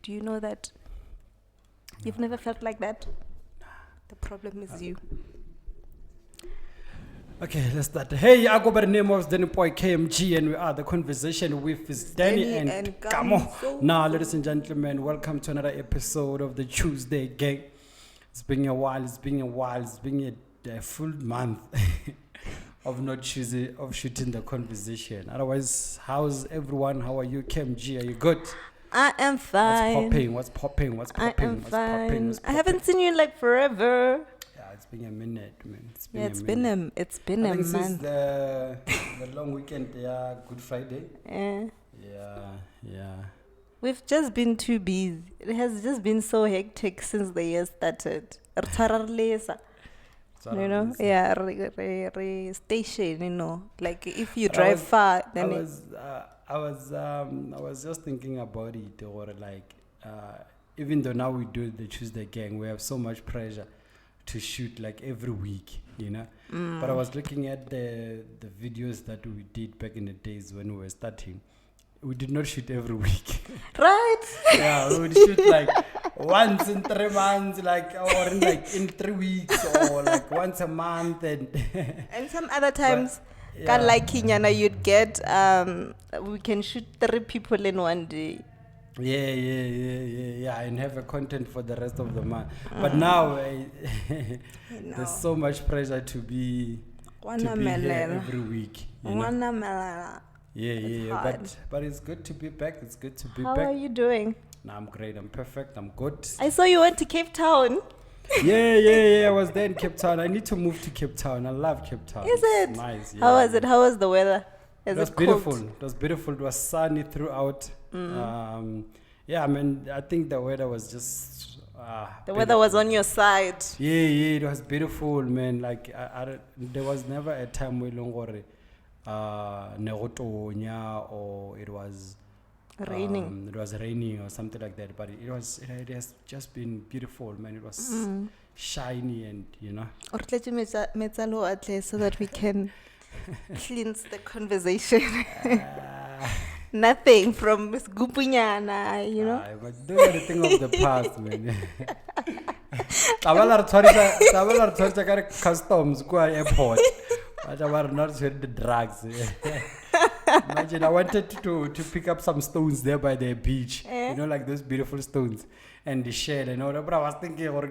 Do you know that? You've never felt like that? The problem is you. Okay, let's start. Hey, I go by the name of Sdeni Poi KMG, and we are the conversation with Sdeni and Kamo. Now, ladies and gentlemen, welcome to another episode of the Tuesday Gang. It's been a while. It's been a full month of not choosing of shooting the conversation. Otherwise, how's everyone? How are you, KMG? Are you good? I am fine. What's popping? I am fine. I haven't seen you in like forever. It's been a minute, man. It's been a month. Since the long weekend, Good Friday. Yeah. We've just been too busy. It has just been so hectic since the year started. You know, station. You know, like if you drive far, then I was just thinking about it, or like, even though now we do the Tuesday Gang, we have so much pressure to shoot like every week, you know. But I was looking at the videos that we did back in the days when we were starting. We did not shoot every week. Right? Yeah, we would shoot like once in 3 months, like, or in 3 weeks, or like once a month, and and some other times, like Kinyana, you'd get we can shoot 3 people in one day. Yeah, and have a content for the rest of the month. But now there's so much pressure to be here every week. You know? But it's good to be back. It's good to be back. How are you doing? No, I'm great. I'm perfect. I'm good. I saw you went to Cape Town. Yeah. I was there in Cape Town. I need to move to Cape Town. I love Cape Town. Is it? It's nice. Yeah. How was it? How was the weather? It was beautiful. It was beautiful. It was sunny throughout. I think the weather was just the weather was on your side. Yeah, it was beautiful, man. Like there was never a time where longore negotonya or it was raining. It was raining or something like that. But it has just been beautiful, man. It was shiny, and you know. So that we can cleanse the conversation. Nothing from Miss Gupunyana, you know. But do everything of the past, man. Tabalar customs go airport. But I was not with the drugs. Imagine I wanted to pick up some stones there by the beach. You know, like those beautiful stones and the shell and all that. But I was thinking, go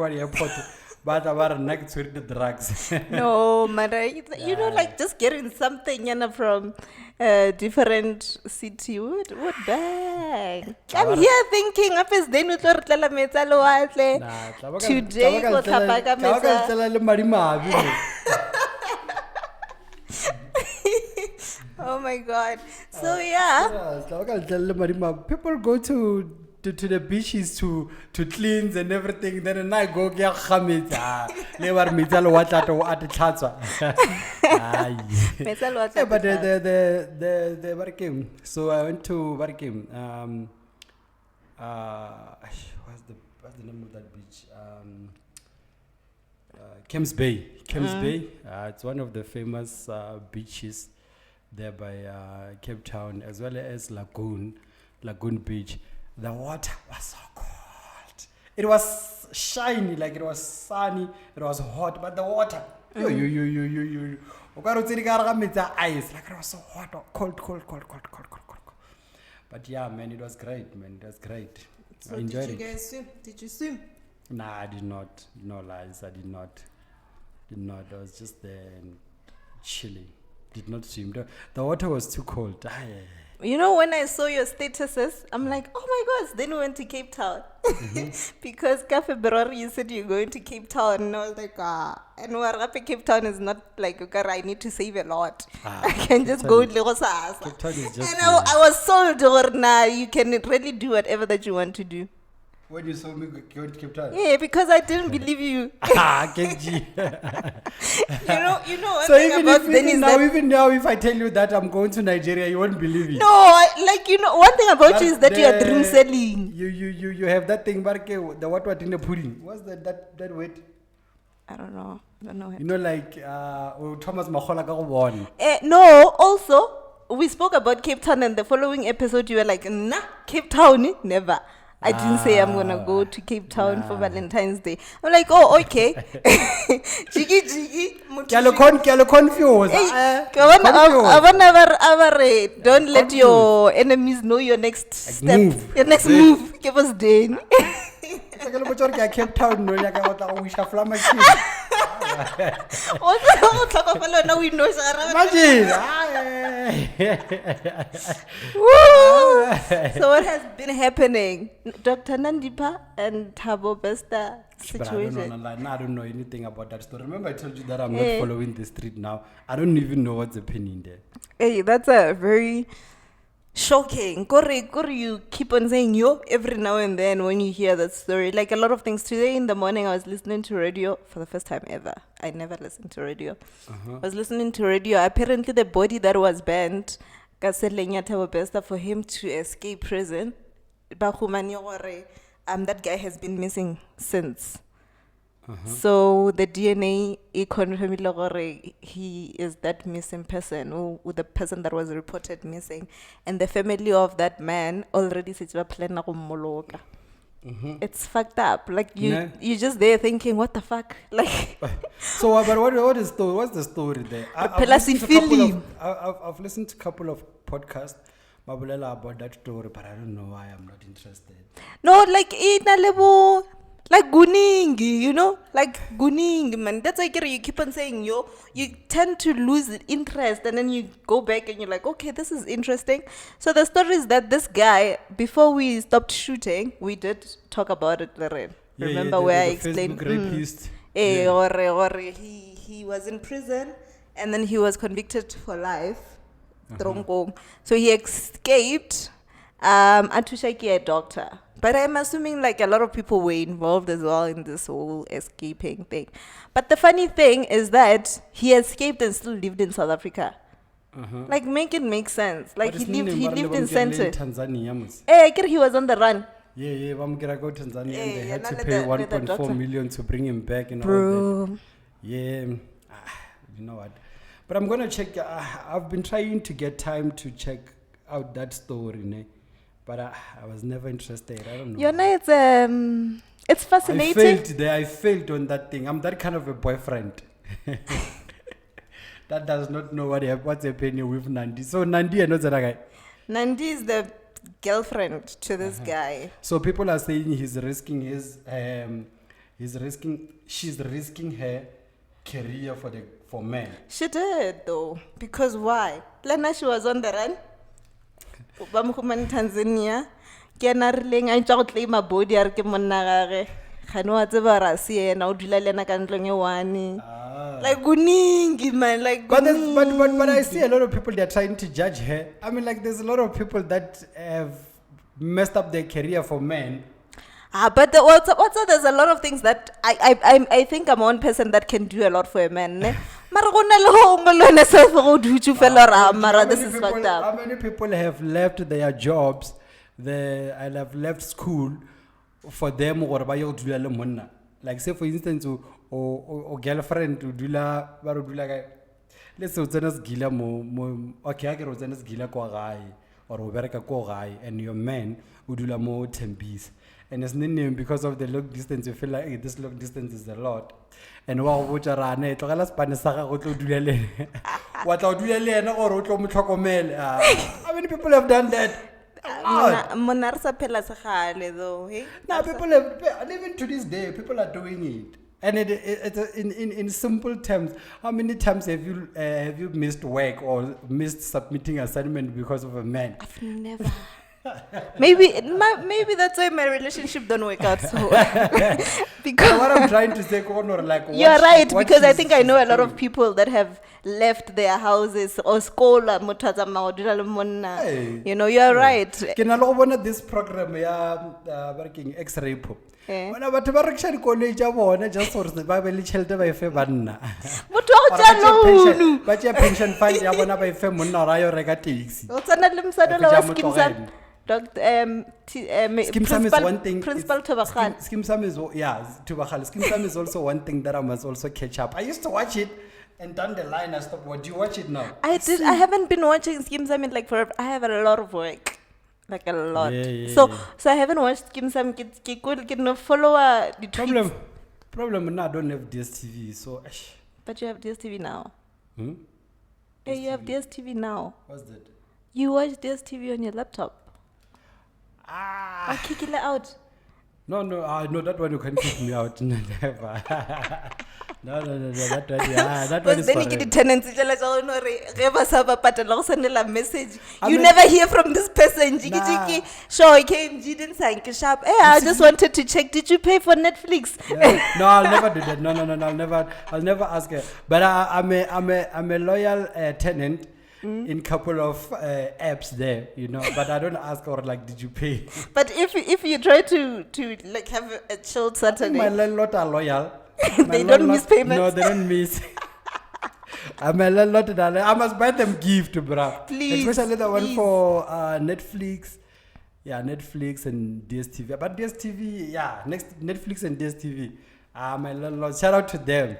airport. But I was not with the drugs. No, Maja, you know, like just getting something, you know, from a different city. What bag? I'm here thinking, up is then with today for Tabaka Oh my God. So people go to the beaches to cleanse and everything. Then I go get khamita. Never metal what at Chatsa. But the Barkim. So I went to Barkim. What's the name of that beach? Kems Bay. Bay. It's one of the famous beaches there by Cape Town, as well as Lagoon Beach. The water was so cold. It was shiny, like it was sunny, it was hot, but the water, ice, like it was so hot, cold. But yeah, man, it was great, man. It was great. So I enjoyed did you guys swim? Did you swim? Nah, I did not. No lies, I did not. I was just there and chilling. Did not swim. The water was too cold. You know, when I saw your statuses, I'm like, oh my God, then we went to Cape Town. Because February, you said you're going to Cape Town. And I was like, and Cape Town is not like, okay, I need to save a lot. I can just go to Lagos. Cape Town is just... And I was sold, or you can really do whatever that you want to do. When you saw me going to Cape Town? Yeah, because I didn't believe you. Kenji. you know one thing about Sdeni is that... Even now, if I tell you that I'm going to Nigeria, you won't believe it. No, one thing about you is that you are dream selling. You have that thing, the what in the pudding. What's that word? I don't know. You know, like Thomas Mahola got one. No, also, we spoke about Cape Town, and the following episode you were like, nah, Cape Town, never. I didn't say I'm gonna go to Cape Town for Valentine's Day. I'm like, oh, okay. Jiggy. Kalo confused. Don't let your enemies know your next step. Move. Your next move. Give us Sdeni. Cape Town, no, we shall fly my kid. Imagine. So what has been happening? Dr. Nandipa and Thabo Besta situation. I don't know anything about that story. Remember I told you that I'm not following the street now. I don't even know what's happening there. Hey, that's a very shocking. Kore, you keep on saying yo every now and then when you hear that story. Like a lot of things. Today in the morning I was listening to radio for the first time ever. I never listened to radio. I was listening to radio. Apparently the body that was banned, for him to escape prison, that guy has been missing since. So the DNA confirmed he is that missing person, or the person that was reported missing, and the family of that man already said plan moloka. It's fucked up. Like you just there thinking, what the fuck? Like so, but what is the what's the story there? I've listened to a couple of podcasts about that story, but I don't know why I'm not interested. No, like like Guning, you know, like Guning, man. That's why you keep on saying you tend to lose interest, and then you go back and you're like, okay, this is interesting. So the story is that this guy, before we stopped shooting, we did talk about it, Lorraine. Remember where I explained he was in prison and then he was convicted for life. So he escaped. Atushaki a doctor. But I'm assuming like a lot of people were involved as well in this whole escaping thing. But the funny thing is that he escaped and still lived in South Africa. Like make it make sense. Like he lived in Center. Tanzania. I get he was on the run. Yeah, I'm gonna go to Tanzania and they had to pay 1.4 million to bring him back and all that. Yeah, you know what? But I'm gonna check. I've been trying to get time to check out that story, but I was never interested. I don't know. You know, it's fascinating. I failed on that thing. I'm that kind of a boyfriend that does not know what's happening with Nandi. So Nandi, I know that guy. Nandi is the girlfriend to this guy. So people are saying she's risking her career for men. She did though, because why? Lena, she was on the run. Bamkhumani Tanzania. Kena rileng a ntse go claim a body a re ke monna gage. Khano a tseba ra se ena o dula lena ka ntlong e one. Like Guningi, man, like but I see a lot of people that are trying to judge her. I mean, like there's a lot of people that have messed up their career for men. But also there's a lot of things that I think I'm one person that can do a lot for a man. This is fucked up. How many people have left their jobs? They have left school for them or like say for instance or girlfriend to dula guy. Let's say gila mo okay I can gila ko gae or bereka ko gae and your man udula mo Tembis. And it's name because of the long distance. You feel like hey, this long distance is a lot. And wow, what are How many people have done that? People have, even to this day, people are doing it. And it's in simple terms. How many times have you missed work or missed submitting assignment because of a man? I've never. Maybe that's why my relationship don't work out so because what I'm trying to say, like you're right, because I think I know a lot of people that have left their houses or school. You know, you're right. Can I open this program working X-ray po? When about to work college, just for the Bible shelter by Febanna. But your pension fund, you want to buy Femuna Rayo Regatix. What's another scheme? Scheme Sam is one thing. Principal Tubakhan. Scheme Sam is Tubakhan. Scheme Sam is also one thing that I must also catch up. I used to watch it And down the line, I stopped. What do you watch it now? I haven't been watching Skim Sam in like forever. I have a lot of work. Like a lot. So I haven't watched Skim Sam. Can follow the tweets. Problem. No, I don't have DSTV. So. But you have DSTV now. Hmm? Hey, you have DSTV now. What's that? You watch DSTV on your laptop. I'll kick it out. No, that one you can kick me out. Never. No, that one, yeah, that one is then you get the tendency to like, message. You never hear from this person. Sure, I came, didn't sign sharp. Hey, I just wanted to check. Did you pay for Netflix? Yeah. No, I'll never do that. No, I'll never ask her. But I'm a loyal tenant. In couple of apps there, but I don't ask her like, did you pay? But if you try to like have a chilled Saturday, my landlord are loyal. They don't miss payments. No, they don't miss. I'm a landlord. I must buy them gift, bruh. Please, especially the one for Netflix. Yeah, Netflix and DSTV. But DSTV, yeah, Netflix and DSTV. My landlord. Shout out to them.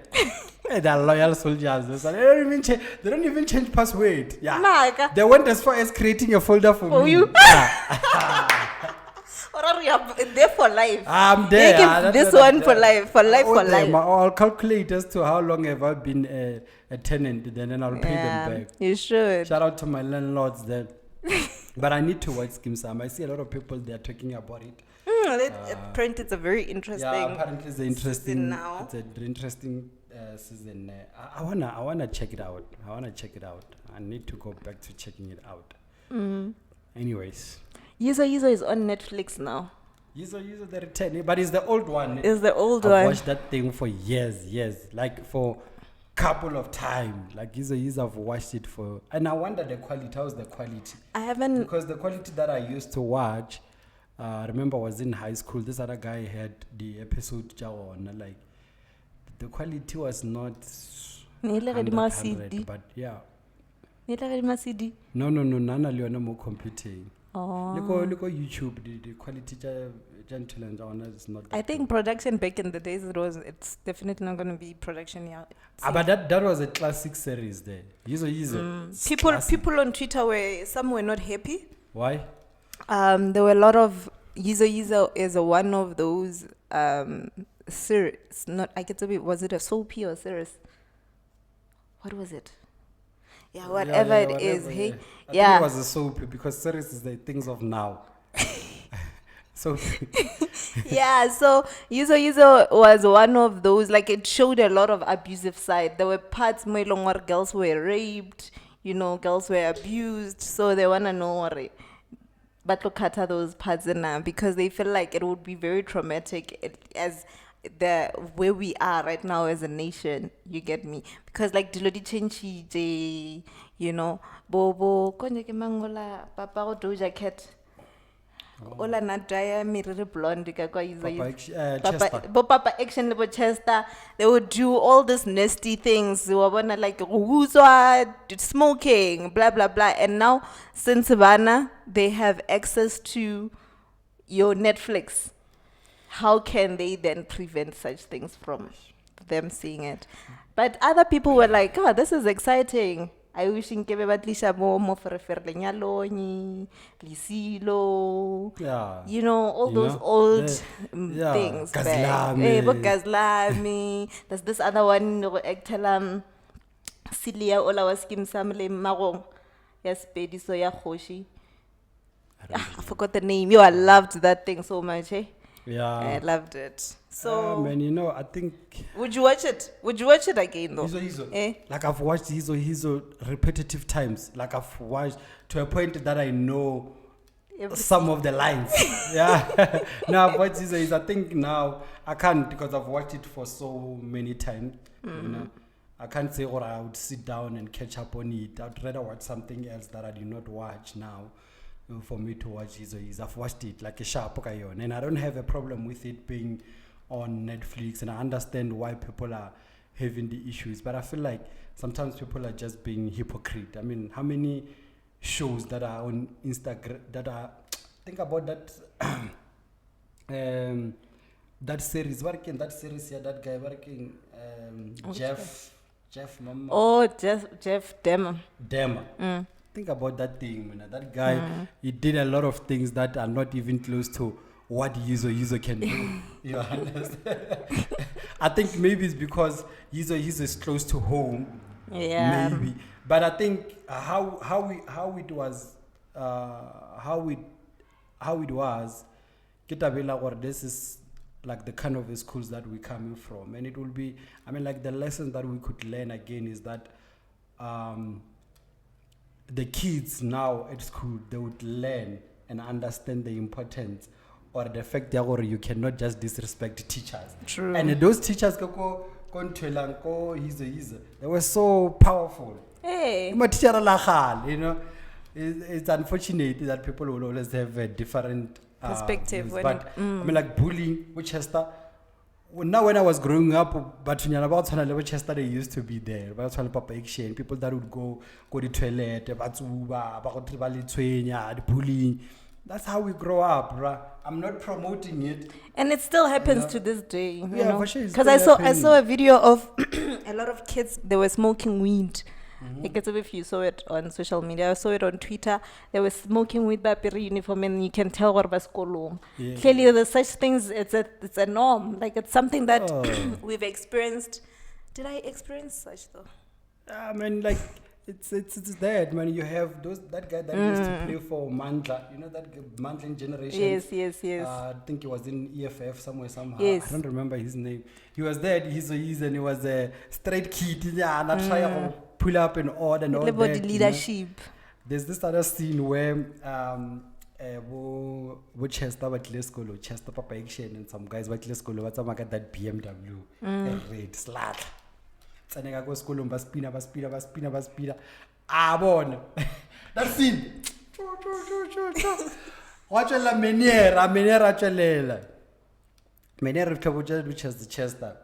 They're loyal soldiers. They don't even change password. Yeah. They went as far as creating a folder for me. You? Yeah. Or are you there for life? I'm there. This one for life. For life. I'll calculate as to how long have I been a tenant, then I'll pay them back. You should. Shout out to my landlords there. But I need to watch Skim Sam. I see a lot of people they are talking about it. Apparently, it's a very interesting. Yeah, apparently it's interesting. Now. It's an interesting season. I wanna check it out. I need to go back to checking it out. Anyways, Yizo is on Netflix now. Yizo the return, but it's the old one. It's the old one. I've watched that thing for years, like for couple of times. Like Yizo, I've watched it for, and I wonder the quality. How's the quality? I haven't, because the quality that I used to watch. I remember I was in high school. This other guy had the episode on, like the quality was not 100, but yeah. No, none of more computing. Look on YouTube, the quality is not. I think production back in the days it's definitely not going to be production now. But that was a classic series there. Yizo. People on Twitter some were not happy. Why? There were a lot of Yizo is one of those series. Was it a soapy or series? What was it? Yeah, whatever it is. Hey, I think it was a soapy because series is the things of now. So yeah, so Yizo was one of those. Like it showed a lot of abusive side. There were parts where girls were raped. Girls were abused. So they wanna know but look at those parts now because they feel like it would be very traumatic as where we are right now as a nation. You get me? Because like Dilodi Chenchi, Bobo Konjake Mangola, Papa Doja Cat. Ola na daya mirror blonde Papa action level Chester. They would do all these nasty things. They were like smoking, blah blah blah. And now since Savannah, they have access to your Netflix. How can they then prevent such things from them seeing it? But other people were like, "Oh, this is exciting. I wish nkebe batlisha more for lenyaloni, lisilo." Yeah. All those old things. Gazlami. There's this other one actor Silia Ola was Skim Samle Marong. Yes, Pedi Soya Hoshi. I forgot the name. I loved that thing so much, eh? Yeah. I loved it. So man, I think would you watch it? Would you watch it again though? Yizo. Like I've watched Yizo repetitive times. Like I've watched to a point that I know some of the lines. Yeah. Now I've watched Yizo. I think now I can't because I've watched it for so many times. I can't say I would sit down and catch up on it. I'd rather watch something else that I do not watch now. For me to watch Yizo, I've watched it like a sharp and I don't have a problem with it being on Netflix, and I understand why people are having the issues, but I feel like sometimes people are just being hypocrite. I mean, how many shows that are on Instagram that are think about that that series working, that series here, that guy working, Jeff Mama. Oh, Jeff Demo. Dema. Think about that thing, man. That guy, he did a lot of things that are not even close to what Yizo can do. You understand? I think maybe it's because Yizo is close to home. Yeah. Maybe. But I think how it was, Kitabela, or this is like the kind of schools that we're coming from, and it will be, I mean, like the lesson that we could learn again is that the kids now at school, they would learn and understand the importance or the fact that you cannot just disrespect teachers. True. And those teachers they were so powerful. Hey. You know, it's unfortunate that people will always have a different perspective. views. But I mean, like bullying, Winchester. Now, when I was growing up, but about Winchester, they used to be there. People that would go to the toilet, the bullying. That's how we grow up, right? I'm not promoting it. And it still happens to this day. You know? For sure. Because I saw a video of a lot of kids, they were smoking weed. I guess if you saw it on social media, I saw it on Twitter. They were smoking weed by peri uniform, and you can tell what was kolong. Clearly, there's such things. It's a norm. Like it's something that we've experienced. Did I experience such though? I mean, like it's that, man. You have that guy that used to play for Mandla. You know that Mandla generation. Yes. I think he was in EFF somehow. Yes. I don't remember his name. He was there. He's and he was a straight kid. Yeah, and I try to pull up and all that. The leadership. You know? There's this other scene where Chester Papa Action and some guys what's that BMW red slat. Tsaneka go school baspina. Bon. That scene. Watch la menera chelela. Menera which has the Chester.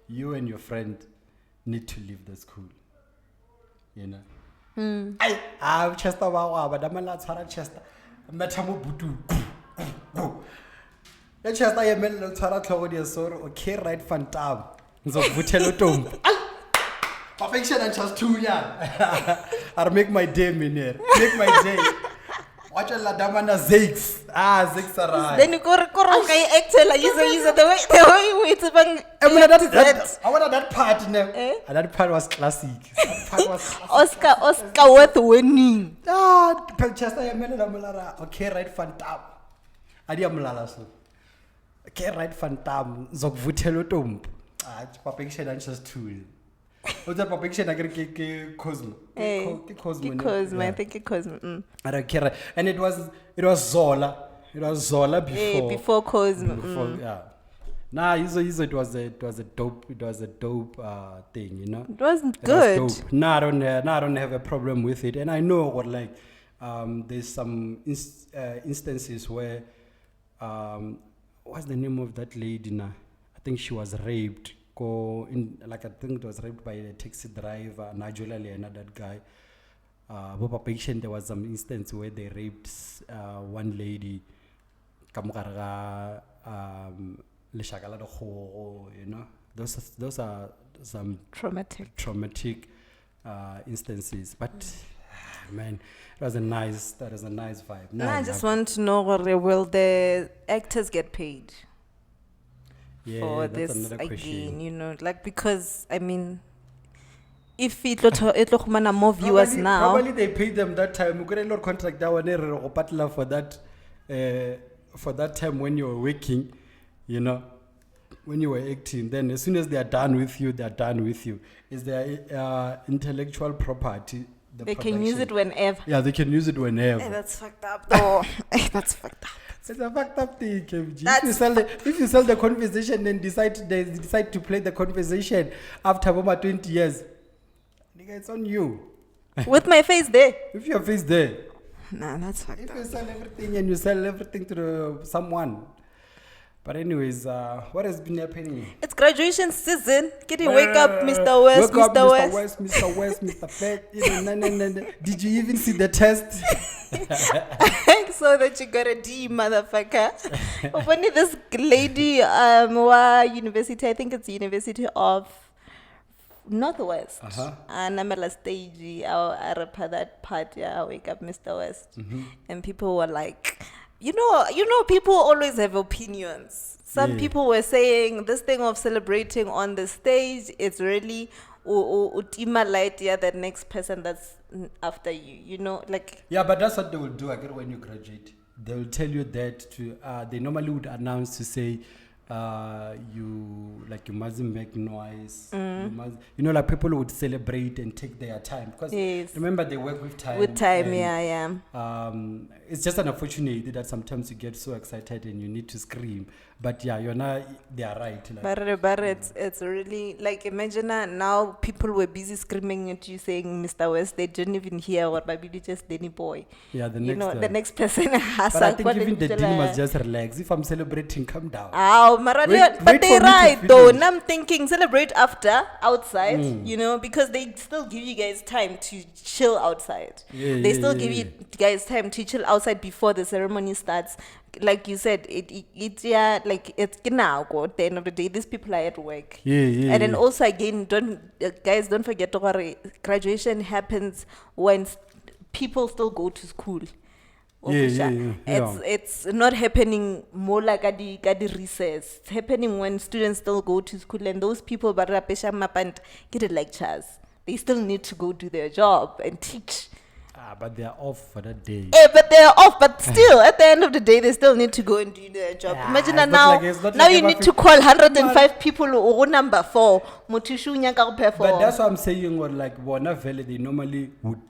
You and your friend need to leave the school. You know. Chester but I'm Chester. Metamo butu. The Chester yemelo tsara tlhogo soro okay right fantam. Nzokuvutela utombi. Perfection and just too young. I'll make my day, minere. Make my day. Watch la damana Zakes. Zakes are right. Then you go actor like Yizo the way we I wanted that part. That part was classic. Oscar worth winning. Okay, right, fantam. Adia mulala so. Okay, right, fantam. Zokvutelo tomb. Perfection and just too. What's that perfection? I get Cosmo. Cosmo. I think Cosmo. I don't care. And it was Zola. It was Zola before. Before Cosmo. Before, yeah. Nah, Yizo, it was a dope thing, you know. It wasn't good. Was dope. Nah, I don't have a problem with it. And I know what there's some instances where what's the name of that lady now? I think she was raped. I think it was raped by a taxi driver, Najulalena, that guy. There was some instance where they raped one lady. Kamogelo, you know, those are some traumatic instances. But man, that was a nice vibe. I just want to know, will the actors get paid? For this again, you know, like because I mean, if it more viewers now, probably they paid them that time. We got a lot of contract that one for that time when you were working, you know, when you were acting. Then as soon as they are done with you, they are done with you. Is their intellectual property? They can use it whenever. Yeah, they can use it whenever. Hey, that's fucked up, though. That's fucked up. It's a fucked up thing, KMG. If you sell the conversation and decide to play the conversation after about 20 years, nigga, it's on you. With my face there. With your face there. Nah, that's fucked up. If you sell everything and you sell everything to someone. But anyways, what has been happening? It's graduation season. Wake up, Mr. West, wake up, Mr. West. Mr. West, Mr. Pet. Did you even see the test? I saw that you got a D, motherfucker. Only this lady, university, I think it's University of Northwest. And I'm at a stage, I repair that part, I wake up Mr. West. And people were like, you know, people always have opinions. Some people were saying this thing of celebrating on the stage, it's really ultima light, the next person that's after you, you know, like. Yeah, but that's what they will do, I get when you graduate. They will tell you that they normally would announce to say, you mustn't make noise. You know, like people would celebrate and take their time because remember they work with time. With time, yeah. It's just an opportunity that sometimes you get so excited and you need to scream. But yeah, you're not. They are right. Like. But it's really like imagine now people were busy screaming at you saying Mr. West. They didn't even hear what Babidi just Sdeni Poi. Yeah, the next person has. But I think even the Dini must just relax. If I'm celebrating, come down. But they're right though. And I'm thinking celebrate after outside, you know, because they still give you guys time to chill outside. They still give you guys time to chill outside before the ceremony starts. Like you said, it's now. At the end of the day, these people are at work. And then also again, guys, don't forget graduation happens when people still go to school. It's not happening more like at the recess. It's happening when students still go to school, and those people get the lectures. They still need to go do their job and teach. But they are off for that day. But they are off, but still, at the end of the day, they still need to go and do their job. Imagine now you need to call 105 people or number 4. But that's what I'm saying, or like Bona Valley, they normally would,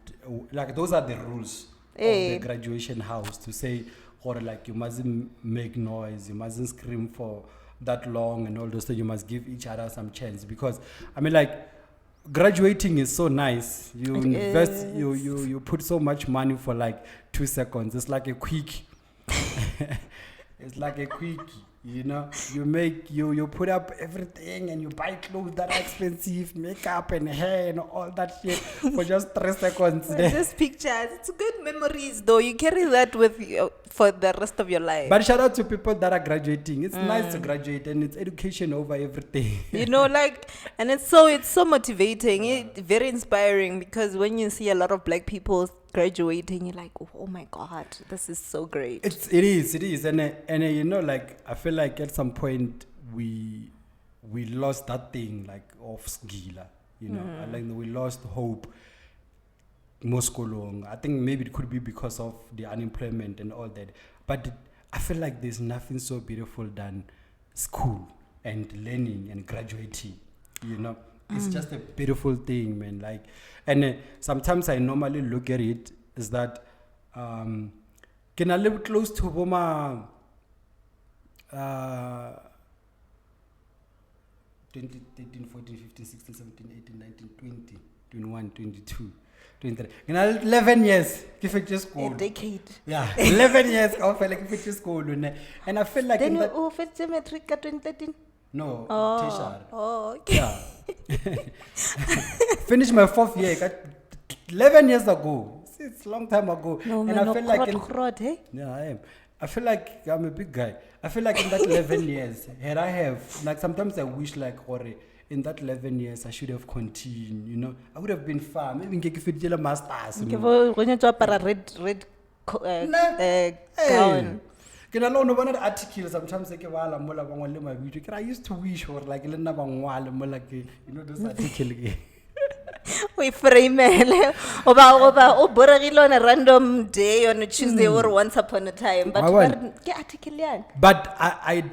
like those are the rules of the graduation house to say, or like you mustn't make noise, you mustn't scream for that long and all those things. You must give each other some chance because, I mean, like, graduating is so nice. You invest, you put so much money for like 2 seconds. It's like a quick. It's like a quick. You know, you put up everything and you buy clothes that are expensive, makeup and hair and all that shit for just 3 seconds. Just pictures. It's good memories though. You carry that with you for the rest of your life. But shout out to people that are graduating. It's nice to graduate and it's education over everything. You know, like, and it's so motivating. It's very inspiring because when you see a lot of black people graduating, you're like, oh my God, this is so great. It is, and you know, like I feel like at some point we lost that thing like of skila, you know, like we lost hope. Moskolong, I think maybe it could be because of the unemployment and all that, but I feel like there's nothing so beautiful than school and learning and graduating, you know. It's just a beautiful thing, man. Like, and sometimes I normally look at it is that can I live close to Boma 20, 13, 14, 15, 16, 17, 18, 19, 20, 21, 22, 23. Can I 11 years? If it just school. A decade. Yeah, 11 years. I feel like if it just school, and I feel like then you first metric 2013. No, okay. Yeah. Finished my 4th year 11 years ago. See, it's a long time ago. No, and man, I feel like yeah, I am. I feel like I'm a big guy. I feel like in that 11 years, had I have, like sometimes I wish like, in that 11 years, I should have continued, you know. I would have been far. Maybe if it did a master's. Red gown. Can I know one of the articles sometimes I used to wish or like you know those articles. We frame oba on a random day on a Tuesday or once upon a time. But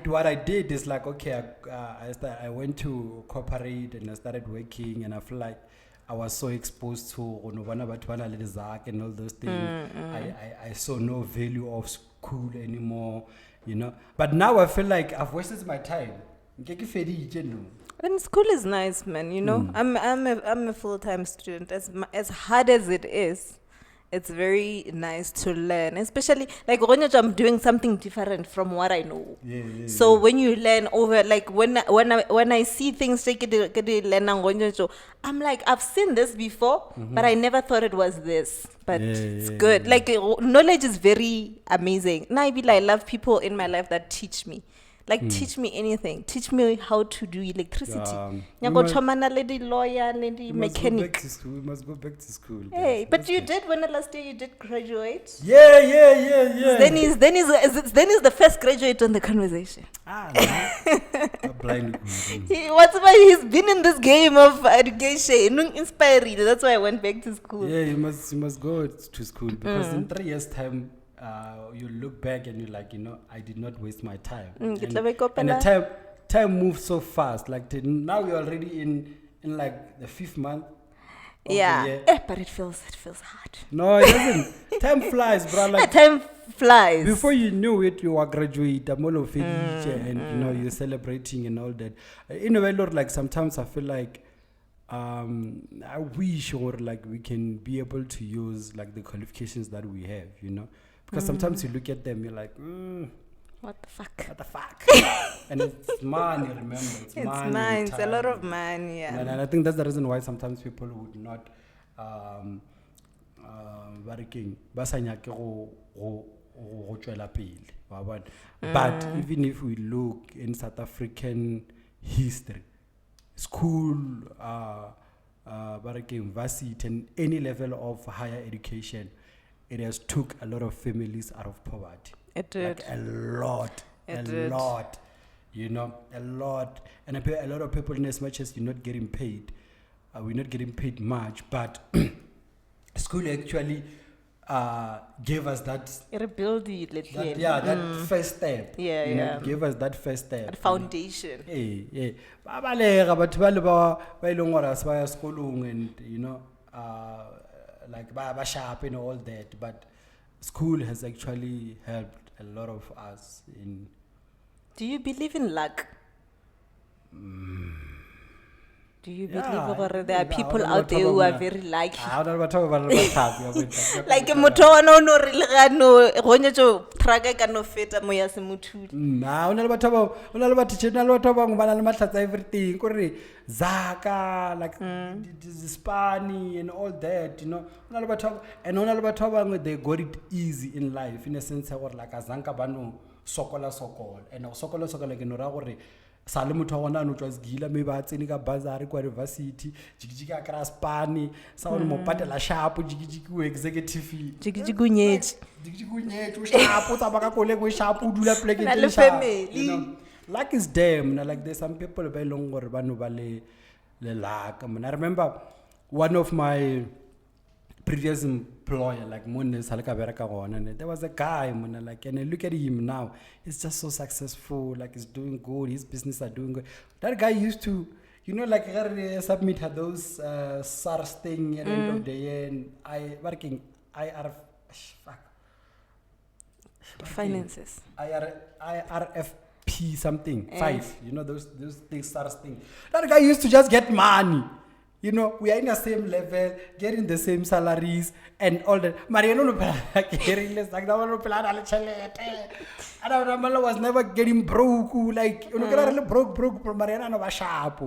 what I did is like, okay, I went to corporate and I started working and I feel like I was so exposed to and all those things. I saw no value of school anymore, you know. But now I feel like I've wasted my time. And school is nice, man. You know, I'm a full-time student. As hard as it is, it's very nice to learn. Especially like when I'm doing something different from what I know. So when you learn over, like when I see things, I'm like, I've seen this before, but I never thought it was this. But it's good. Like knowledge is very amazing. Now I love people in my life that teach me. Like, teach me anything. Teach me how to do electricity. we Nyako must- chomana lady lawyer, lady We must go back mechanic. to school. We must go back to school. Hey, guys. but Let's you get- did, when the last year you did graduate? Yeah. Then is the first graduate on the conversation. Ah, no. I'm blind. What's about, he's been in this game of education. Inspiring. That's why I went back to school. Yeah, you must go to school because in 3 years' time, you look back and you're like, I did not waste my time. And the time moves so fast. Like now you're already in like the 5th month. Of Yeah, the year. but it feels hard. No, it doesn't. Time flies, bro. Like Time flies. before you knew it, you were graduate, and you're celebrating and all that. In a way, Lord, like sometimes I feel like I wish or like we can be able to use like the qualifications that we have, because sometimes you look at them, you're like, What the fuck? what the fuck? And it's money, remember? It's money. Mine. It's a lot time. of money. Yeah. And I think that's the reason why sometimes people would not but even if we look in South African history, school, varsity and any level of higher education, it has took a lot of families out of poverty. It did. Like a lot. It a did. lot. A lot. And a lot of people, in as much as you're not getting paid, we're not getting paid much, but school actually gave us that Rebuild it, that first step. Yeah, yeah. It gave us that first step. That foundation. Ba balega batho ba le ba e leng gore as ba ya sekolong and like ba sharp and all that, but school has actually helped a lot of us in. Do you believe in luck? Do you believe there are people out there who are very lucky? Like motho ona o no re le ga no go nyetso traka ka no feta mo ya se mothudi. Ona le batho ba ona le batho bangwe ba na le mahlatsa everything kore zaka like this Spani and all that, ona le batho and ona le batho ba bangwe they got it easy in life in a sense gore like azanka ba no sokola and sokola ke no ra gore sa le motho wa gona no tswa sgila me ba tsene ka bazari kwa university jigijiki a kra Spani sa one mo patela sharp jigijiki o executive Jigiji gunyetsi. o sharp o tsaba ka kole go sharp o dula pleke Na le family. Luck is them. Like there's some people ba long gore ba no ba le luck. I remember one of my previous employer, like there was a guy, like, and I look at him now, he's just so successful, like he's doing good, his business are doing good. That guy used to, like submit her those SARS thing at the end of the year, and Finances. IRFP something, 5, those things SARS thing. That guy used to just get money. We are in the same level, getting the same salaries and all that. Mariano getting less like that one was never getting broke. Like broke Mariano was sharp,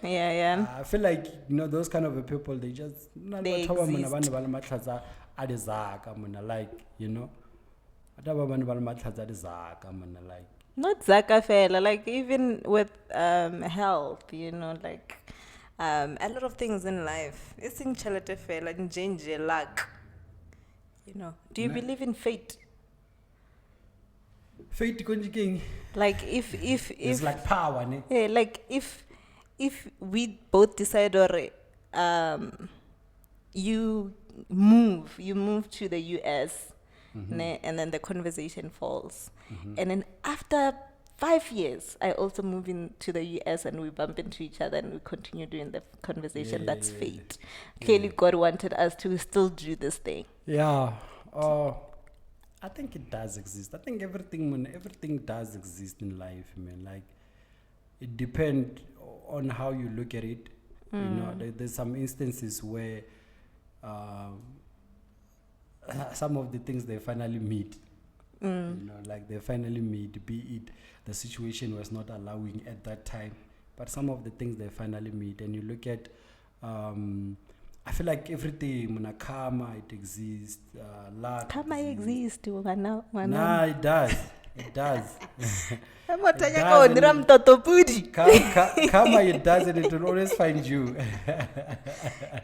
Yeah. I feel like those kind of people they just They exist. Not Zaka fella, like even with health, like a lot of things in life. It's in chalate fella, in change luck. Do you believe in fate? Fate conjugating. Like if It's like power, ne? yeah, like if we both decide or you move to the US, ne, and then the conversation falls, and then after 5 years, I also move into the US and we bump into each other and we continue doing the conversation. That's fate. Clearly, God wanted us to still do this thing. Yeah. I think it does exist. I think everything does exist in life, man. Like, it depends on how you look at it. There's some instances where some of the things they finally meet. Like they finally meet, be it the situation was not allowing at that time, but some of the things they finally meet, and you look at, I feel like everything, karma, it exists, luck. Karma exists. Nah, it does. It does. Karma, it does, and it will always find you.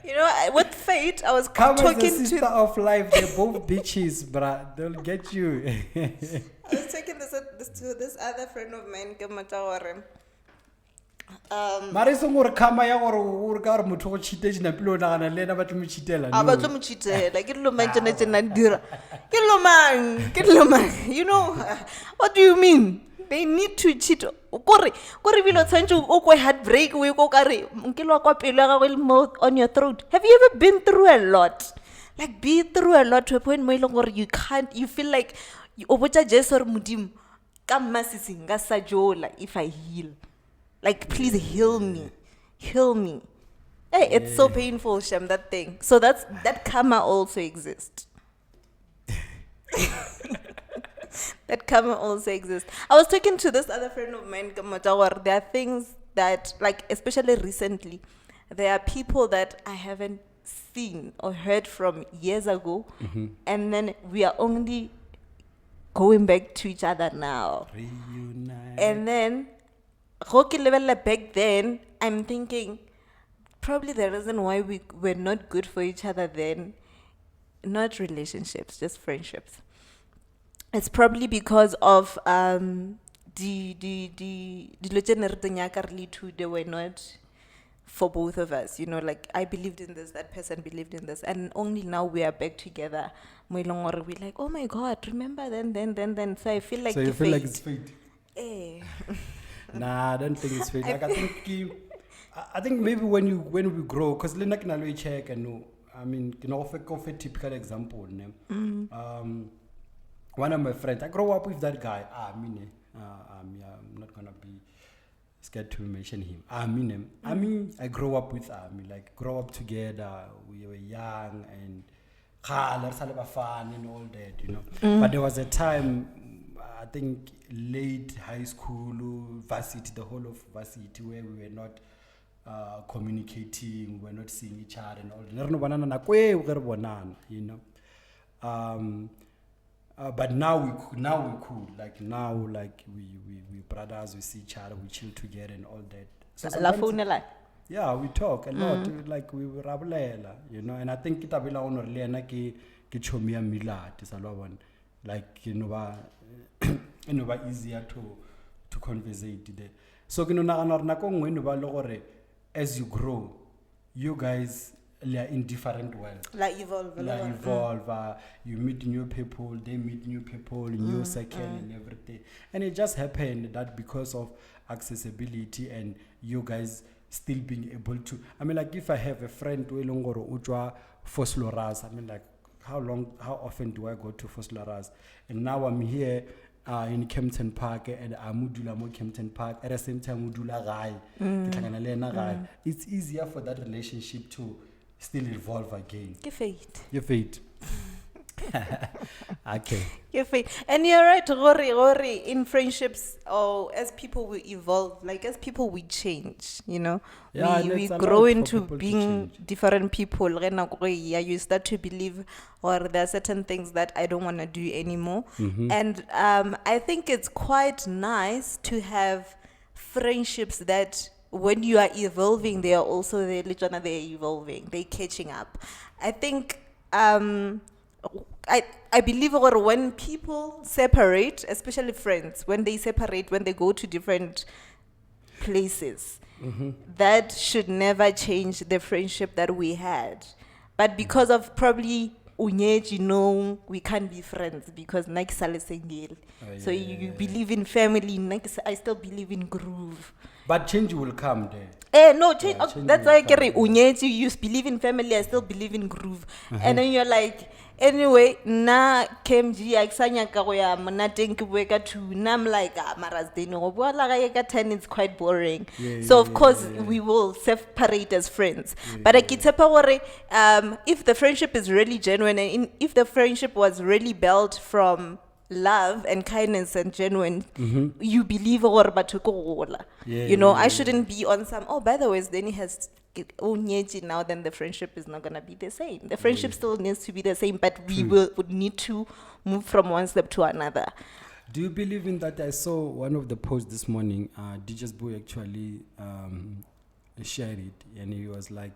You know, with fate, I was Karma talking is the sister to. of life. They're both bitches, bruh. They'll get you. I was talking to this other friend of mine, Kamogelo. Mara isong gore karma ya gore o ka gore motho go cheatage na pele o nagana le ena ba tlo mo cheatela. Ah, ba tlo mo cheatela. Ke dilo mang tsena tse nang dira. Ke dilo mang. You know, what do you mean? They need to cheat. Kore bilo tshwantse o kwe heartbreak o go kare nkelo kwa pelo ga go mouth on your throat. Have you ever been through a lot? Like be through a lot to a point mo ileng gore you feel like o botsa Jesu re modimo ka mmasisi nga sa jola if I heal. Like, please heal me. Hey, it's so painful, Shem, that thing. So that karma also exists. That karma also exists. I was talking to this other friend of mine, Kamogelo. There are things that, like, especially recently, there are people that I haven't seen or heard from years ago, and then we are only going back to each other now. Reunite. And then back then, I'm thinking probably the reason why we were not good for each other then, not relationships, just friendships. It's probably because of they were not for both of us. You know, like I believed in this, that person believed in this, and only now we are back together. We're like, oh my God, remember then. So I feel like so you feel like it's fate. Nah, I don't think it's fate. Like I think maybe when we grow, because like na lo check and no, I mean, you know, of a typical example. One of my friends, I grew up with that guy. I'm not gonna be scared to mention him. I grew up with grow up together. We were young and fun and all that, you know. But there was a time, I think late high school, varsity, the whole of varsity, where we were not communicating, we were not seeing each other and all that. You know. But now we cool. Like now, like we brothers, we see each other, we chill together and all that. So yeah, we talk a lot. Like we rabulela, you know. And I think kita bila honor lena ki chomia mila tisaloban. Like you know, easier to conversate there. So you know, as you grow, you guys are in different worlds. Evolve. You meet new people, they meet new people, new circle and everything. And it just happened that because of accessibility and you guys still being able to, I mean, like if I have a friend who Ujwa Fosloras, I mean, like how often do I go to Fosloras? And now I'm here in Kempton Park and Amudula Mo Kempton Park at the same time Mudula Rai. It's easier for that relationship to still evolve again. Your fate. Okay. Your fate. And you're right, Rory, in friendships or as people we evolve, like as people we change, you know. Yeah, we grow into being different people. You start to believe or there are certain things that I don't want to do anymore. And I think it's quite nice to have friendships that when you are evolving, they are also they're evolving, they're catching up. I think I believe when people separate, especially friends, when they separate, when they go to different places, that should never change the friendship that we had. But because of probably you know, we can't be friends because so you believe in family, I still believe in groove. But change will come there. No, change. That's why I carry you believe in family, I still believe in groove. And then you're like, anyway, na KMG aksanya ka go ya monateng ke bueka to na I'm like Sdeni go bua la ka 10 it's quite boring. So of course we will separate as friends. But I keep if the friendship is really genuine and if the friendship was really built from love and kindness and genuine, you believe you know, I shouldn't be on some, oh, by the way, Sdeni has now, then the friendship is not going to be the same. The friendship still needs to be the same, but we would need to move from one step to another. Do you believe in that? I saw one of the posts this morning. DJ's boy actually shared it, and he was like,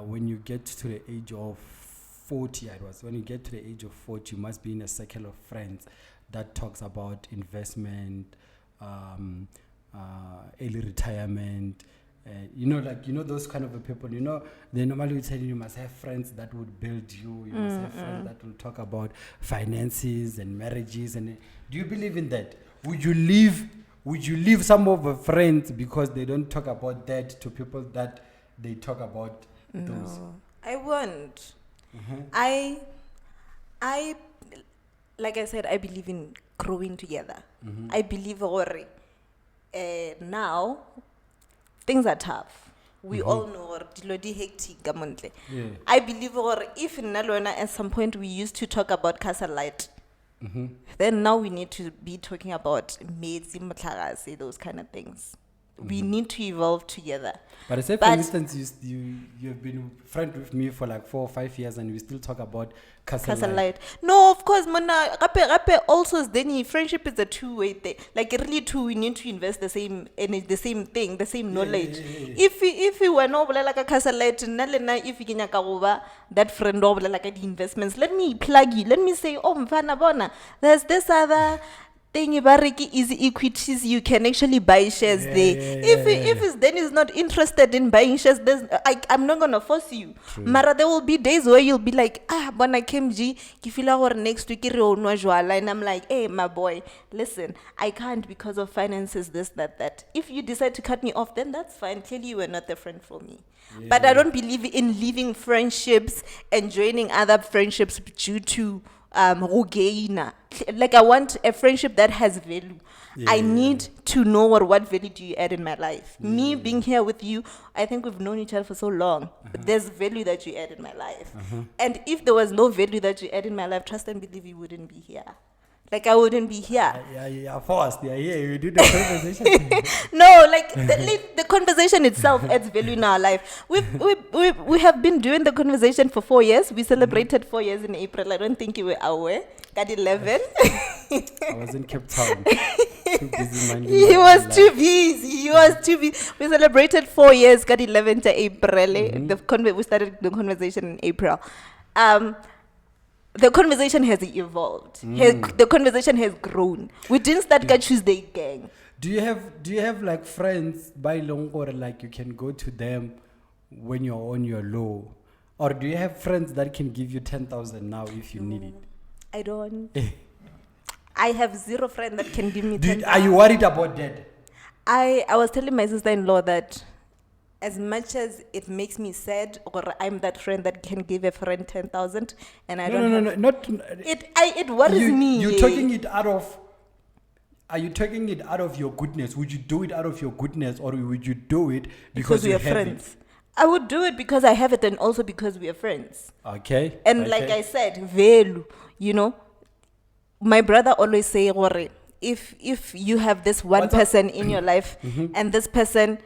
when you get to the age of 40, when you get to the age of 40, you must be in a circle of friends that talks about investment, early retirement. Those kind of people, they normally will tell you must have friends that would build you, you must have friends that will talk about finances and marriages. And do you believe in that? Would you leave some of your friends because they don't talk about that to people that they talk about those? No, I won't. I like I said, I believe in growing together. I believe now things are tough. We all know dilo di hectic gamontle. I believe if in Nalona at some point we used to talk about castle light, then now we need to be talking about maids, those kind of things. We need to evolve together. But I say, for instance, you've been friend with me for like 4 or 5 years, and we still talk about castle light. No, of course, Mona. Also, Sdeni, friendship is a two-way thing. Like really, we need to invest the same energy, the same thing, the same knowledge. Yeah. If we were not like a castle light, if you can over that friend over like the investments, let me plug you. Let me say, oh, mfana bona, there's this other thing is equities, you can actually buy shares there. If then is not interested in buying shares, I'm not gonna force you. Mara, there will be days where you'll be like, bona KMG, kifila next week and I'm like, hey my boy, listen, I can't because of finances, this, that. If you decide to cut me off, then that's fine. Clearly you were not the friend for me. But I don't believe in leaving friendships and joining other friendships due to like I want a friendship that has value. I need to know what value do you add in my life. Me being here with you, I think we've known each other for so long. But there's value that you add in my life. And if there was no value that you add in my life, trust and believe you wouldn't be here. Like I wouldn't be here. Yeah, forced. Yeah, you do the conversation. No, like the conversation itself adds value in our life. We have been doing the conversation for 4 years. We celebrated 4 years in April. I don't think you were aware. Got 11. I was in Cape Town. Too busy minding He was too busy. We celebrated 4 years. Got 11 to April. We started the conversation in April. The conversation has evolved. The conversation has grown. We didn't start TuesdayGang. Do you have like friends by long or like you can go to them when you're on your low? Or do you have friends that can give you 10,000 now if you need it? I don't. I have 0 friends that can give me 10,000. Are you worried about that? I was telling my sister-in-law that as much as it makes me sad, or I'm that friend that can give a friend 10,000, and I don't. It worries me. You're taking it out of. Are you taking it out of your goodness? Would you do it out of your goodness, or would you do it because we are friends? I would do it because I have it, and also because we are friends. Okay. And like I said, value. My brother always say, if you have this one person in your life, and this person.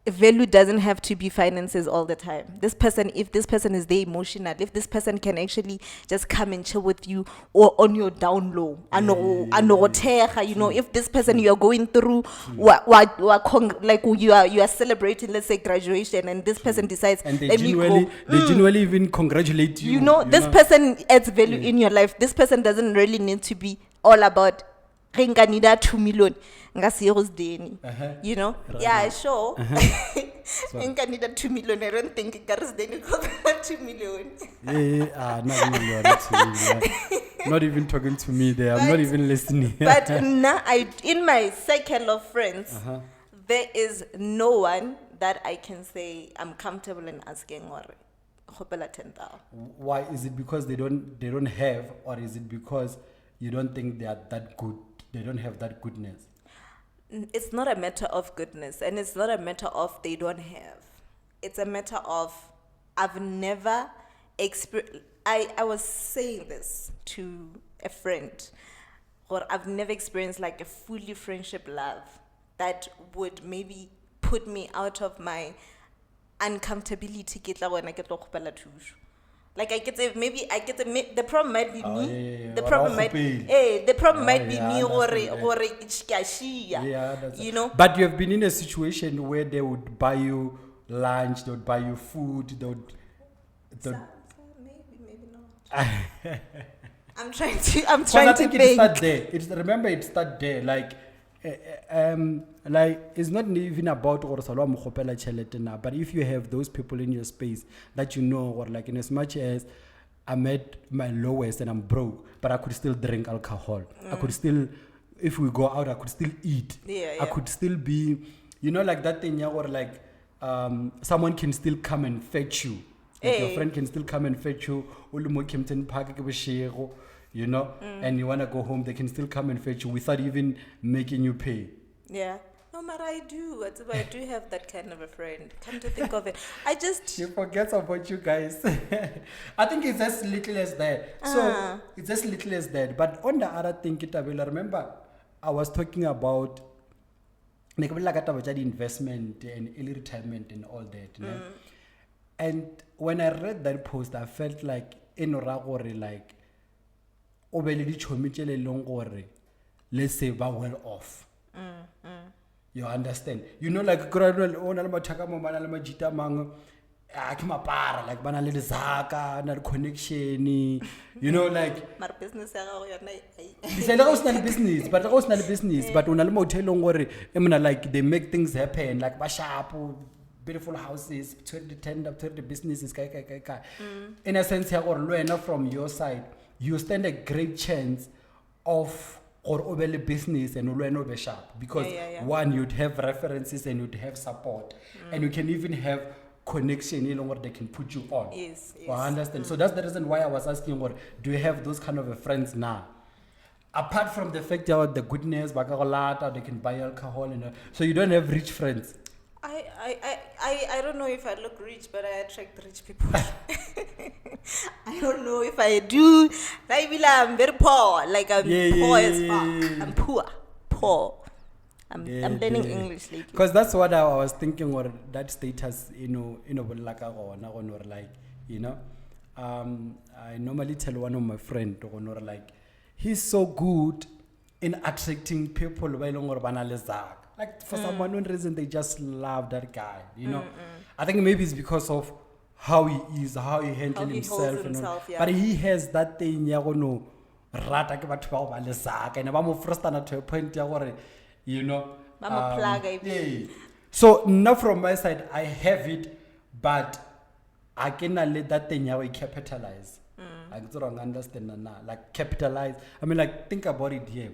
Value doesn't have to be finances all the time. If this person is there emotional, if this person can actually just come and chill with you or on your down low, if this person you are going through, like you are celebrating, let's say graduation, and this person decides, and they genuinely even congratulate you. This person adds value in your life. This person doesn't really need to be all about. I need 2 million. Sdeni. Yeah, sure. I need 2 million. I don't think Sdeni got 2 million. Not even talking to me there. I'm not even listening. But now, in my circle of friends, there is no one that I can say I'm comfortable in asking or 10,000. Why? Is it because they don't have, or is it because you don't think they are that good? They don't have that goodness. It's not a matter of goodness, and it's not a matter of they don't have. It's a matter of I've never experienced. I was saying this to a friend, or I've never experienced like a fully friendship love that would maybe put me out of my uncomfortability. Like the problem might be me. yeah. The problem might the problem might be me or Yeah, that's you know. But you have been in a situation where they would buy you lunch, they would buy you food, Maybe not. I'm trying to I think think. it start there. Remember, it start there. Like it's not even about or but if you have those people in your space that you know, or like in as much as I'm at my lowest and I'm broke, but I could still drink alcohol. I could still, if we go out, I could still eat. I could still be, like that thing, or like someone can still come and fetch you. Like your friend can still come and fetch you. And you want to go home, they can still come and fetch you without even making you pay. Yeah. No matter I do have that kind of a friend. Come to think of it. She forgets about you guys. I think it's as little as that. So it's as little as that. But on the other thing, Kitabela, remember, I was talking about investment and early retirement and all that. And when I read that post, I felt like like let's say we're well off. You understand? Like like connection, like my business business, but like they make things happen, like beautiful houses, 20 businesses, in a sense, from your side, you stand a great chance of or over the business and over sharp because one, you'd have references and you'd have support, and you can even have connection, what they can put you on. Yes. I understand. So that's the reason why I was asking, do you have those kind of friends now? Apart from the fact that the goodness, they can buy alcohol, so you don't have rich friends. I don't know if I look rich, but I attract rich people. I don't know if I do. I'm very poor. Like I'm poor as fuck. I'm poor. I'm learning English lately. Because that's what I was thinking, or that status, I normally tell one of my friends, like, he's so good in attracting people. Like for some unknown reason, they just love that guy. I think maybe it's because of how he is, how he handles himself. But he has that thing, to a point, So now from my side, I have it, but I cannot let that thing capitalize. I don't understand now. Like capitalize. I mean, like think about it here.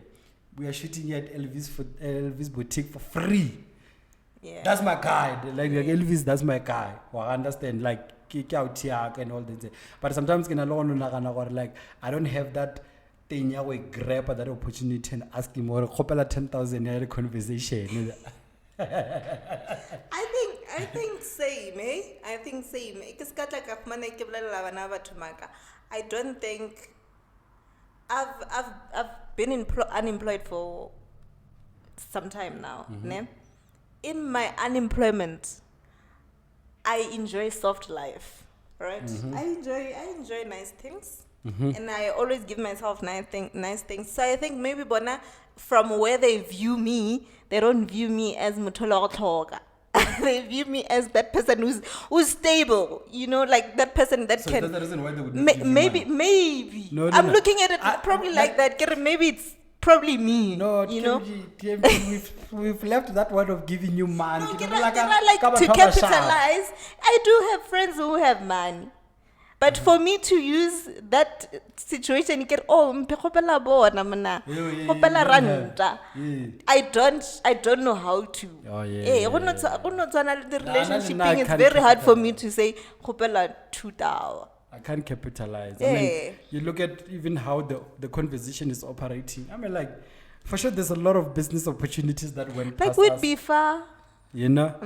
We are shooting at Elvis Boutique for free. Yeah. That's my guy. Like Elvis, that's my guy. I understand. Like kick out tiak and all that. But sometimes like I don't have that thing we grab that opportunity and ask him or 10,000 conversation. I think same, eh? I think same. I don't think I've been unemployed for some time now. In my unemployment, I enjoy soft life, right? I enjoy nice things, and I always give myself nice things. So I think maybe Bona, from where they view me, they don't view me as mutologa. They view me as that person who's stable, like that person that so can. That's the reason why they would Maybe. No, I'm looking at it probably like that. Maybe it's probably me. No, we've left that word of giving you money. No, to capitalize. I do have friends who have money. But for me to use that situation, I don't know how to. The relationship thing is very hard for me to say 2,000. I can't capitalize. I mean, you look at even how the conversation is operating. I mean, like, for sure, there's a lot of business opportunities that went past us. Like, we'd be far. But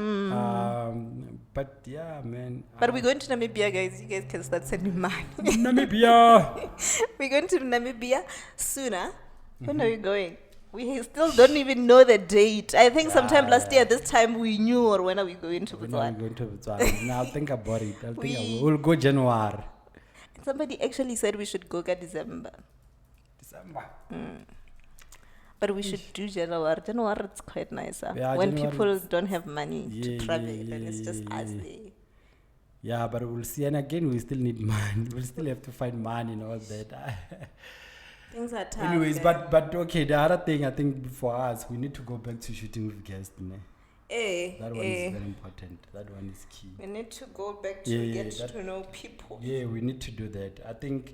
yeah, man. But we're going to Namibia, guys. You guys can start sending money. Namibia. We're going to Namibia sooner. When are we going? We still don't even know the date. I think sometime last year, this time we knew, or when are we going to Botswana? Now think about it. We'll go January. Somebody actually said we should go December. December. But we should do January. January it's quite nice. Yeah, when January people don't have money to Yeah, travel yeah, and it's just yeah, us yeah. there. Yeah, but we'll see. And again, we still need money. We'll still have to find money and all that. Things are tough. Anyways, guys. but okay, the other thing I think for us, we need to go back to shooting with guests. Ne? That one is very important. That one is key. We need to go back to Yeah, get that- to know people. Yeah, we need to do that. I think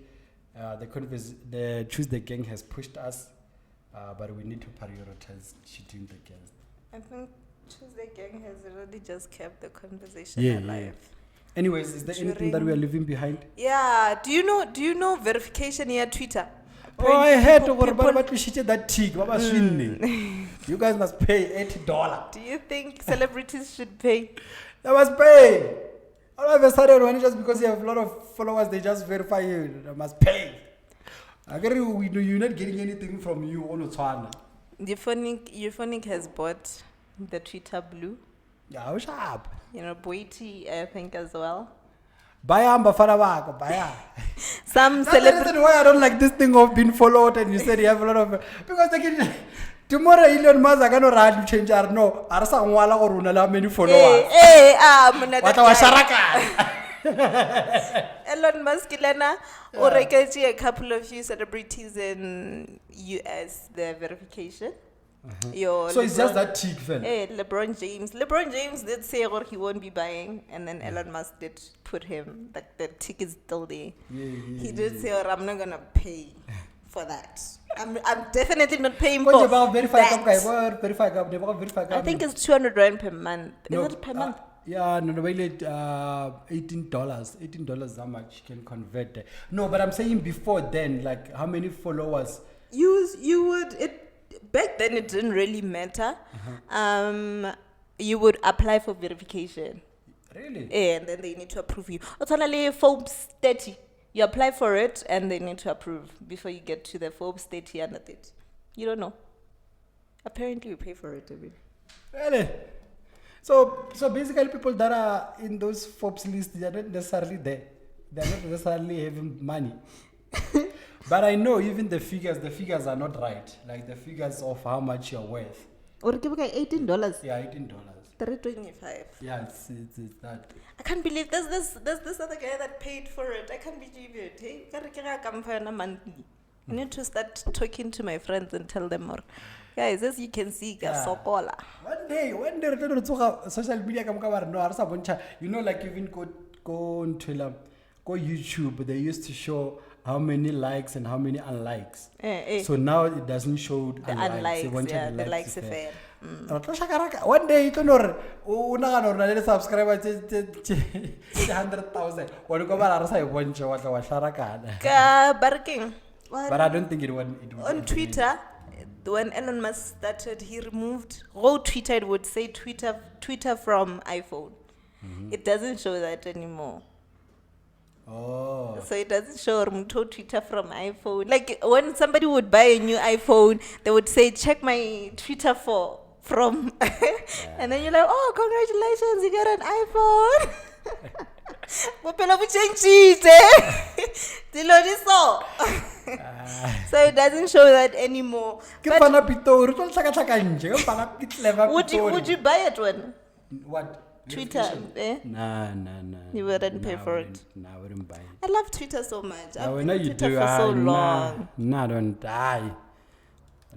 the Tuesday Gang has pushed us, but we need to prioritize shooting the guests. I think Tuesday Gang has already just kept the conversation Yeah, alive. Anyways, is there anything that we are leaving behind? Yeah. Do you know verification here Twitter? Oh, I heard People- about we shit that tick. You guys must pay $80. Do you think celebrities should pay? They must pay. All of a sudden, when just because you have a lot of followers, they just verify you. They must pay. I get you. You're not getting anything from you on Otswana. Euphonic has bought the Twitter Blue. Yeah, how sharp. You know, Boiti, I think as well. Buy buy. Some That's the celebrities. reason why I don't like this thing of being followed and you said you have a lot of because they can tomorrow Elon Musk are gonna run change or no. Arsa ngwala or unala many followers. What was Sharaka? Elon Musk lana already a couple of few celebrities in US the verification. So it's just that tick, fell. LeBron James. LeBron James did say he won't be buying, and then Elon Musk did put him like the tick is still there. He did say, I'm not gonna pay for that. I'm definitely not paying for that. I think it's 200 rand per month. Is it per month? Yeah, no, $18. $18 how much you can convert that. No, but I'm saying before then, like how many followers? You would back then it didn't really matter. You would apply for verification. Really? And then they need to approve you. Othanale Forbes 30. You apply for it and they need to approve before you get to the Forbes 30 and 30. You don't know. Apparently you pay for it. Really? So basically people that are in those Forbes lists, they are not necessarily there. They are not necessarily having money. But I know even the figures are not right. Like the figures of how much you're worth. Or give $18. Yeah, $18. $3.25. Yeah, it's that. I can't believe there's this other guy that paid for it. I can't believe it. Hey, monthly. I need to start talking to my friends and tell them more. Guys, as you can see, Sokola. One day, social media you know, like even go on Twitter, go YouTube, they used to show how many likes and how many unlikes. So now it doesn't show the unlikes. Yeah, the likes affair. One day you know, subscriber 100,000. But I don't think it would. On Twitter, when Elon Musk started, he removed whole Twitter. It would say Twitter from iPhone. It doesn't show that anymore. Oh. So it doesn't show Twitter from iPhone. Like when somebody would buy a new iPhone, they would say, check my Twitter from. And then you're like, oh, congratulations, you got an iPhone. So it doesn't show that anymore. But would you buy it one? What? Twitter, Nah. You wouldn't pay for it? Nah, I wouldn't buy it. I love Twitter so much. I've No, been no, on you Twitter do. for so long. Nah, don't die.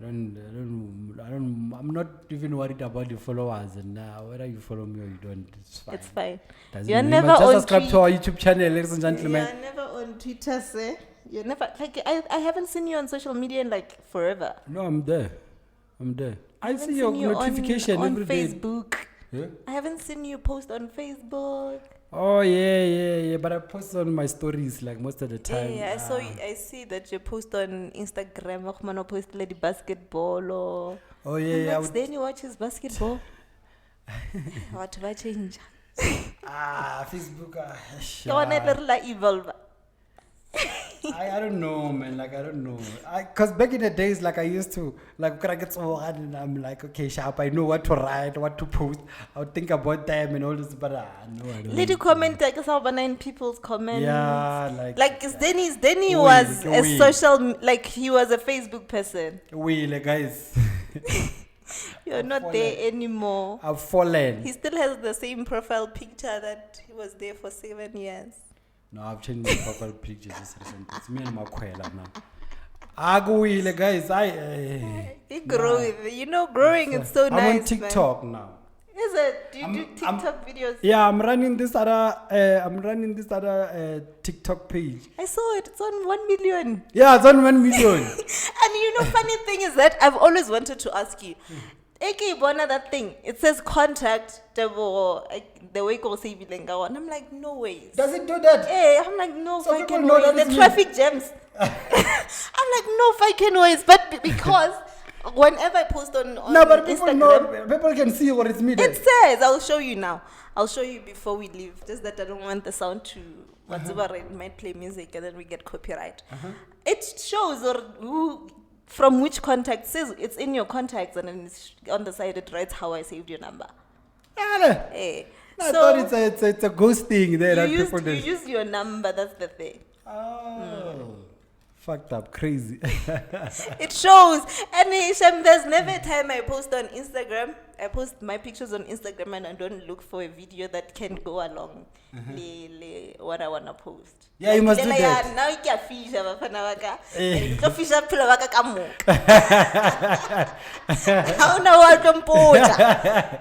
I'm not even worried about the followers. And whether you follow me or you don't, it's fine. It's fine. Doesn't You're mean never just on subscribe to our YouTube channel, ladies and gentlemen. You're never on Twitter, sir. You're never I haven't seen you on social media in like forever. No, I'm there. I see haven't your seen you notification on every day. Facebook. Yeah? I haven't seen you post on Facebook. Oh yeah. But I post on my stories like most of the time. Yeah, I see that you post on Instagram. I post lady basketball or. Oh yeah. Next day you watches basketball. What do I change? Facebook. Don't let evolve. I don't know, man. Like, I don't know. Because back in the days, like, I used to, like, when I get so hard and I'm like, okay, sharp, I know what to write, what to post. I would think about them and all this, but no, I don't Little comment, like, in people's comments. Yeah, like Sdeni was a social, like, he was a Facebook person. Like, guys. You're not there anymore. I've fallen. He still has the same profile picture that he was there for 7 years. No, I've changed my profile picture just recently. It's me and Makwela now. Like, guys, you grow. You know, growing is so nice. I'm on TikTok now. Is it? Do you do TikTok videos? Yeah, I'm running this other TikTok page. I saw it. It's on 1 million. Yeah, it's on 1 million. And you know, funny thing is that I've always wanted to ask you. Eke Bona, that thing, it says contact Thabo, the way go say Bilenga, and I'm like, no way. Does it do that? Yeah, I'm like, no So fucking know ways. that The traffic jams. I'm like, no fucking ways. But because whenever I post on No, but people Instagram, know, people can see what it's mean. it says, I'll show you now. I'll show you before we leave. Just that I don't want the sound to, it might play music and then we get copyright. It shows from which contact. Says it's in your contacts, and then it's on the side it writes how I saved your number. Hey. I thought it's a ghost thing there. You use your number, that's the thing. Oh. Fucked up, crazy. It shows. And Hisham, there's never a time I post on Instagram. I post my pictures on Instagram and I don't look for a video that can go along what I want to post. Yeah, you must do that. Now you can fish up fish up Kamo. How now welcome Poja.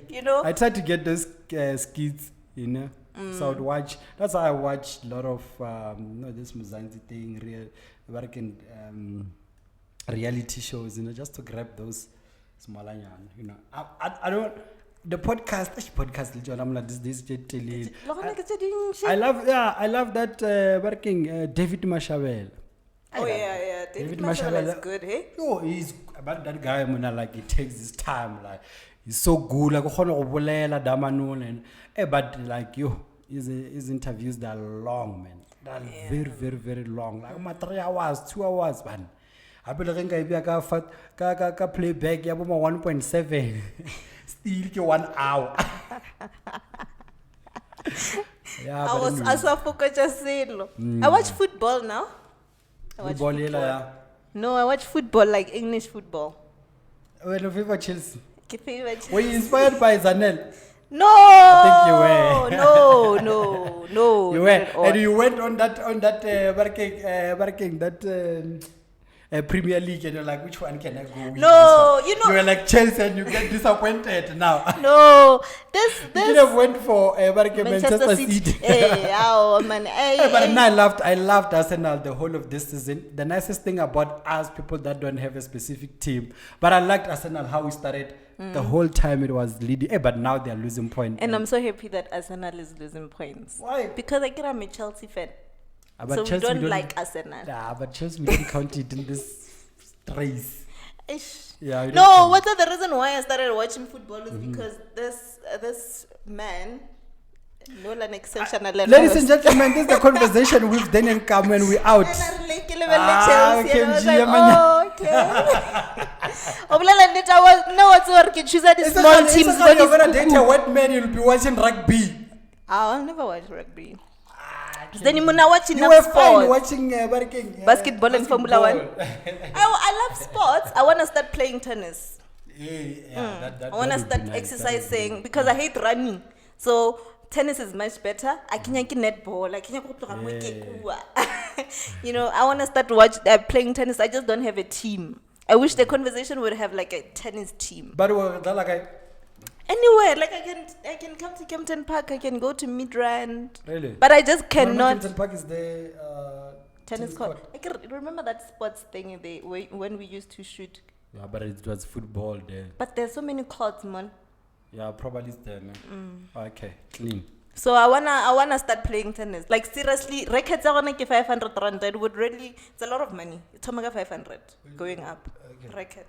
You know? I try to get those skits, you know. So I would watch. That's how I watch a lot of this Muzanzi thing, reality shows, you know, just to grab those smaller, you know. I don't. The podcast, I'm like this. I love that working David Mashabel. Oh yeah. David Mashabel is good, hey? Yo, he's about that guy. Like he takes his time, like he's so good. Like but like his interviews they are long, man. They're very, very, very long. Like 3 hours, 2 hours, man. I feel like I playback 1.7. Still 1 hour. Yeah, I watch football now. No, I watch football, like English football. Well, your favorite Chelsea. Were you inspired by Zanel? No, I think you were. No. You were, and you went on that working Premier League, and you're like, which one can I go with? No, you know. You were like Chelsea, and you get disappointed now. No, this. You should have went for Manchester City. Hey, oh man. But now I loved Arsenal the whole of this season. The nicest thing about us people that don't have a specific team, but I liked Arsenal how we started. The whole time it was leading, but now they are losing points. And I'm so happy that Arsenal is losing points. Why? Because I'm a Chelsea fan. So Chelsea, we don't like Arsenal. Nah, but Chelsea we didn't count it in this race. Yeah. No, what's the reason why I started watching football is because this man. Ladies and gentlemen, this is the conversation with Sdeni and Kamo and we out. Small teams. If you're gonna date a white man, you'll be watching rugby. I'll never watch rugby. Then you watch you were fine watching basketball and Formula 1. I love sports. I want to start playing tennis. I want to start exercising because I hate running. So tennis is much better. I can netball. You know, I want to start playing tennis. I just don't have a team. I wish the conversation would have like a tennis team. But anywhere, like I can come to Kempton Park. I can go to Midrand. Really? But I just cannot. Kempton Park is the tennis court. I can remember that sports thing when we used to shoot. Yeah, but it was football there. But there's so many courts, man. Yeah, probably it's there, man. Okay, clean. So I wanna start playing tennis. Like seriously, rackets are gonna give 500 rand. It would really, it's a lot of money. It's 500 going up. Okay. Racket.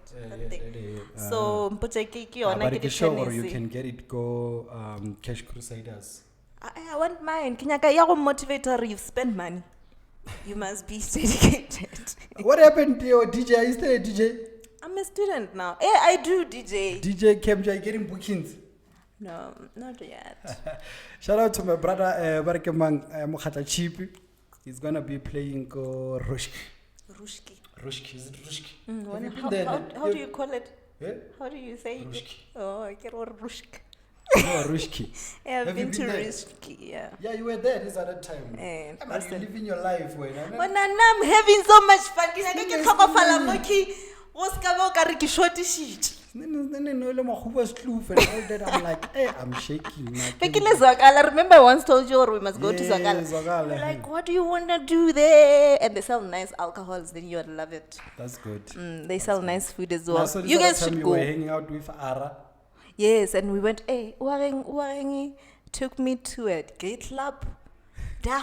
So but you can show or you can get it go Cash Crusaders. I want mine. Kinyaka ya go motivator, you've spent money. You must be dedicated. What happened to your DJ? Are you still a DJ? I'm a student now. I do DJ. DJ Kamogelo, are you getting bookings? No, not yet. Shout out to my brother, Barakemang Mokhata Chipi. He's gonna be playing Rushki. Rushki, is it Rushki? How do you call it? Yeah? How do you say Rushki. it? Oh, I get what Rushki. No, Rushki. Yeah, I've Have you been to been there? Rushki, yeah. Yeah, you were there this other time. And I'm really living your life. When I'm having so much fun. I can't talk of Falamoki. What's Kamogelo shorty sheet? I'm like, hey, I'm shaking. I remember I once told you we must go to Zagala. Zagala. Like, what do you want to do there? And they sell nice alcohols, then you'll love it. That's good. They sell nice food as well. So You guys should you go. were hanging out with Ara. Yes, and we went, hey, Warengi took me to a gay club. Da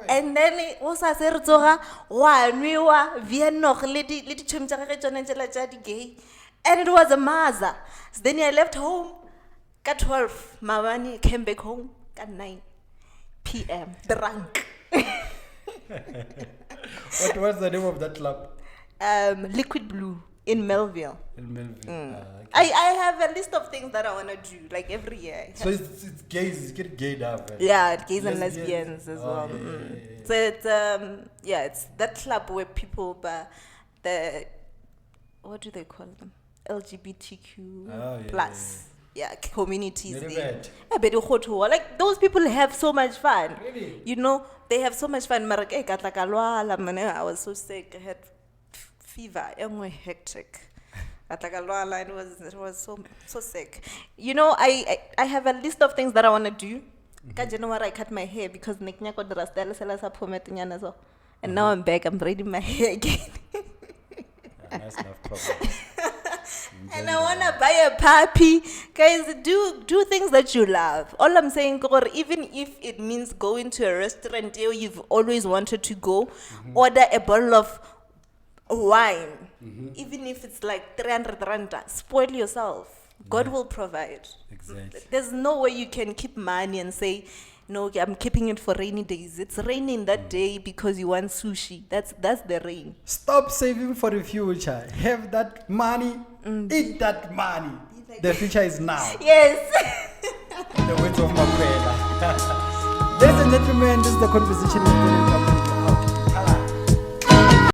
and then it was a sertora, Wanua, Vienno, Lady Chimchaka gay. And it was a Maja. Then I left home. At 12, Mawani came back home at 9 p.m. Drunk. What was the name of that club? Liquid Blue in Melville. In Melville. Okay. I have a list of things that I want to do, like every year. So it's gays, it's getting gayed up. Right? Yeah, gays and lesbians as well. Yeah. So it's that club where people, the what do they call them? LGBTQ plus. Yeah, communities. Like those people have so much fun. Really? You know, they have so much fun. I was so sick. I had fever. Hectic. It was so sick. You know, I have a list of things that I want to do. January I cut my hair because and now I'm back. I'm braiding my hair again. Nice enough problem. And I want to buy a puppy. Guys, do things that you love. All I'm saying, even if it means going to a restaurant where you've always wanted to go, order a bottle of wine. Even if it's like 300 rand, spoil yourself. God will provide. Exactly. There's no way you can keep money and say, no, I'm keeping it for rainy days. It's raining that day because you want sushi. That's the rain. Stop saving for the future. Have that money. Eat that money. The future is now. Yes. The words of my prayer. Ladies and gentlemen, this is the conversation with Sdeni and Kamo.